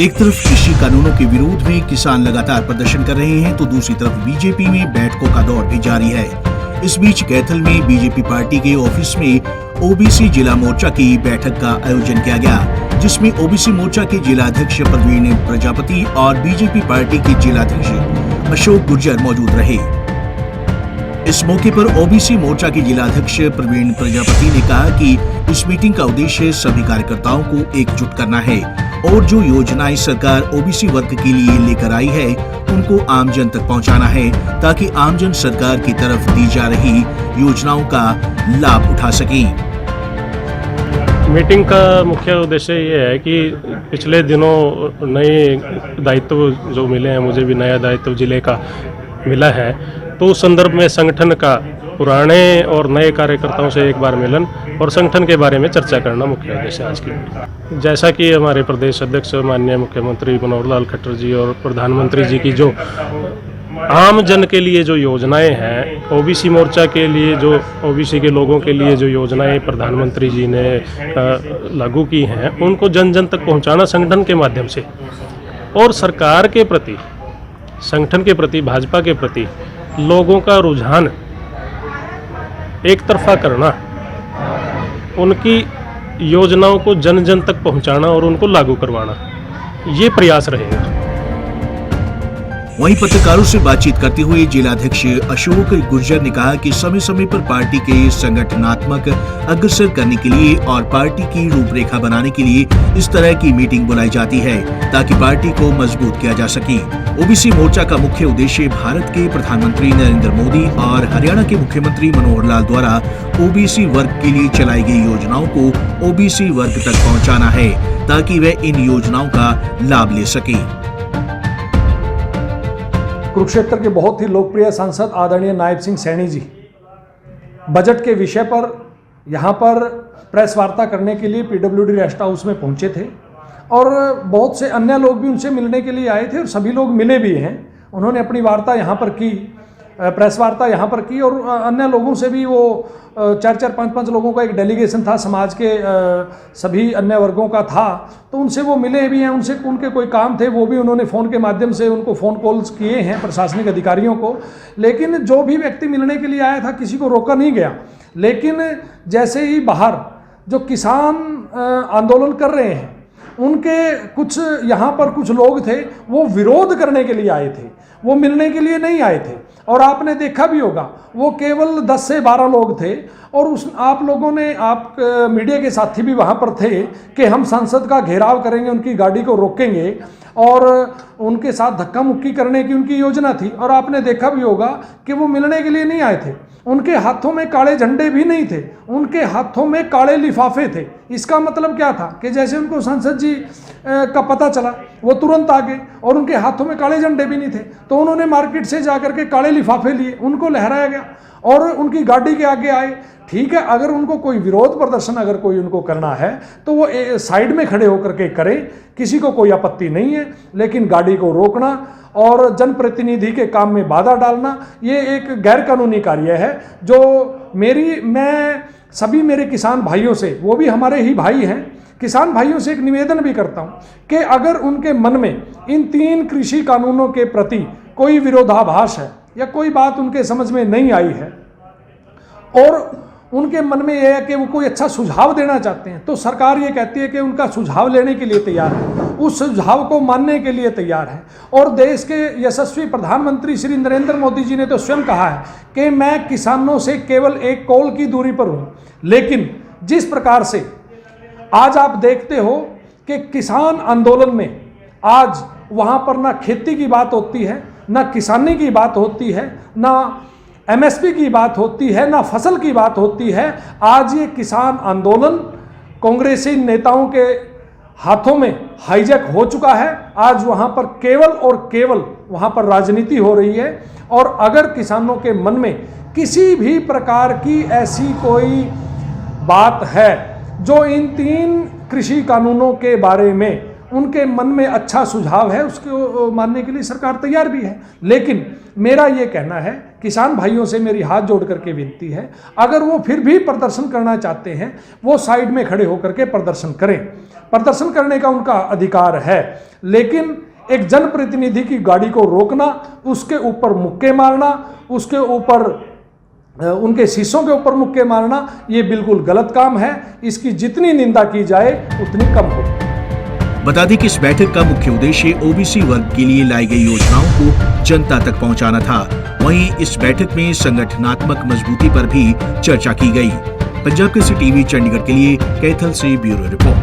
एक तरफ कृषि कानूनों के विरोध में किसान लगातार प्रदर्शन कर रहे हैं तो दूसरी तरफ बीजेपी में बैठकों का दौर भी जारी है। इस बीच कैथल में बीजेपी पार्टी के ऑफिस में ओबीसी जिला मोर्चा की बैठक का आयोजन किया गया, जिसमें ओबीसी मोर्चा के जिलाध्यक्ष प्रवीण प्रजापति और बीजेपी पार्टी के जिलाध्यक्ष अशोक गुर्जर मौजूद रहे। इस मौके पर ओबीसी मोर्चा के जिलाध्यक्ष प्रवीण प्रजापति ने कहा कि इस मीटिंग का उद्देश्य सभी कार्यकर्ताओं को एकजुट करना है और जो योजनाएं सरकार ओबीसी वर्ग के लिए लेकर आई है उनको आमजन तक पहुंचाना है, ताकि आमजन सरकार की तरफ दी जा रही योजनाओं का लाभ उठा सकें। मीटिंग का मुख्य उद्देश्य ये है कि पिछले दिनों नए दायित्व जो मिले हैं, मुझे भी नया दायित्व जिले का मिला है, तो उस संदर्भ में संगठन का पुराने और नए कार्यकर्ताओं से एक बार मिलन और संगठन के बारे में चर्चा करना मुख्य उद्देश्य आज की। जैसा कि हमारे प्रदेश अध्यक्ष माननीय मुख्यमंत्री मनोहर लाल खट्टर जी और प्रधानमंत्री जी की जो आम जन के लिए जो योजनाएं हैं, ओबीसी मोर्चा के लिए जो ओबीसी के लोगों के लिए जो योजनाएं प्रधानमंत्री जी ने लागू की हैं, उनको जन जन तक पहुंचाना संगठन के माध्यम से, और सरकार के प्रति, संगठन के प्रति, भाजपा के प्रति लोगों का रुझान एक तरफा करना, उनकी योजनाओं को जन जन तक पहुंचाना और उनको लागू करवाना, ये प्रयास रहेगा। वहीं पत्रकारों से बातचीत करते हुए जिलाध्यक्ष अशोक गुर्जर ने कहा कि समय समय पर पार्टी के संगठनात्मक अग्रसर करने के लिए और पार्टी की रूपरेखा बनाने के लिए इस तरह की मीटिंग बुलाई जाती है, ताकि पार्टी को मजबूत किया जा सके। ओबीसी मोर्चा का मुख्य उद्देश्य भारत के प्रधानमंत्री नरेंद्र मोदी और हरियाणा के मुख्यमंत्री मनोहर लाल द्वारा ओबीसी वर्ग के लिए चलाई गई योजनाओं को ओबीसी वर्ग तक पहुँचाना है, ताकि वे इन योजनाओं का लाभ ले सके। कुरुक्षेत्र के बहुत ही लोकप्रिय सांसद आदरणीय नायब सिंह सैनी जी बजट के विषय पर यहाँ पर प्रेस वार्ता करने के लिए पीडब्ल्यूडी रेस्ट हाउस में पहुँचे थे और बहुत से अन्य लोग भी उनसे मिलने के लिए आए थे और सभी लोग मिले भी हैं। उन्होंने अपनी वार्ता यहाँ पर की, प्रेस वार्ता यहाँ पर की, और अन्य लोगों से भी वो 4-4, 5-5 लोगों का एक डेलीगेशन था, समाज के सभी अन्य वर्गों का था, तो उनसे वो मिले भी हैं। उनसे उनके कोई काम थे, वो भी उन्होंने फ़ोन के माध्यम से उनको फ़ोन कॉल्स किए हैं प्रशासनिक अधिकारियों को। लेकिन जो भी व्यक्ति मिलने के लिए आया था, किसी को रोका नहीं गया। लेकिन जैसे ही बाहर जो किसान आंदोलन कर रहे हैं, उनके कुछ यहाँ पर कुछ लोग थे, वो विरोध करने के लिए आए थे, वो मिलने के लिए नहीं आए थे। और आपने देखा भी होगा, वो केवल 10 से 12 लोग थे और आप लोगों ने, आप मीडिया के साथी भी वहाँ पर थे कि हम सांसद का घेराव करेंगे, उनकी गाड़ी को रोकेंगे और उनके साथ धक्का मुक्की करने की उनकी योजना थी। और आपने देखा भी होगा कि वो मिलने के लिए नहीं आए थे, उनके हाथों में काले झंडे भी नहीं थे, उनके हाथों में काले लिफाफे थे। इसका मतलब क्या था कि जैसे उनको सांसद जी का पता चला, वो तुरंत आ गए और उनके हाथों में काले झंडे भी नहीं थे, तो उन्होंने मार्केट से जाकर के काले लिफाफे लिए, उनको लहराया गया और उनकी गाड़ी के आगे आए। ठीक है, अगर उनको कोई विरोध प्रदर्शन अगर कोई उनको करना है तो वो साइड में खड़े होकर के करें, किसी को कोई आपत्ति नहीं है। लेकिन गाड़ी को रोकना और जनप्रतिनिधि के काम में बाधा डालना, ये एक गैर कानूनी कार्य है। जो मैं सभी मेरे किसान भाइयों से, वो भी हमारे ही भाई हैं, किसान भाइयों से एक निवेदन भी करता हूं कि अगर उनके मन में इन 3 कृषि कानूनों के प्रति कोई विरोधाभास है या कोई बात उनके समझ में नहीं आई है और उनके मन में यह है कि वो कोई अच्छा सुझाव देना चाहते हैं, तो सरकार ये कहती है कि उनका सुझाव लेने के लिए तैयार है, उस सुझाव को मानने के लिए तैयार है। और देश के यशस्वी प्रधानमंत्री श्री नरेंद्र मोदी जी ने तो स्वयं कहा है कि मैं किसानों से केवल एक कॉल की दूरी पर हूँ। लेकिन जिस प्रकार से आज आप देखते हो कि किसान आंदोलन में आज वहाँ पर ना खेती की बात होती है, ना किसानी की बात होती है, ना एमएसपी की बात होती है, ना फसल की बात होती है। आज ये किसान आंदोलन कांग्रेसी नेताओं के हाथों में हाईजैक हो चुका है। आज वहाँ पर केवल और केवल वहाँ पर राजनीति हो रही है। और अगर किसानों के मन में किसी भी प्रकार की ऐसी कोई बात है जो इन 3 कृषि कानूनों के बारे में उनके मन में अच्छा सुझाव है, उसको मानने के लिए सरकार तैयार भी है। लेकिन मेरा ये कहना है किसान भाइयों से मेरी हाथ जोड़ करके विनती है, अगर वो फिर भी प्रदर्शन करना चाहते हैं, वो साइड में खड़े होकर के प्रदर्शन करें। प्रदर्शन करने का उनका अधिकार है, लेकिन एक जनप्रतिनिधि की गाड़ी को रोकना, उसके ऊपर मुक्के मारना, उसके ऊपर उनके शीशों के ऊपर मुक्के मारना, ये बिल्कुल गलत काम है। इसकी जितनी निंदा की जाए उतनी कम हो। बता दें कि इस बैठक का मुख्य उद्देश्य ओबीसी वर्ग के लिए लाई गई योजनाओं को जनता तक पहुंचाना था। वहीं इस बैठक में संगठनात्मक मजबूती पर भी चर्चा की गई। पंजाब केसरी टीवी चंडीगढ़ के लिए कैथल से ब्यूरो रिपोर्ट।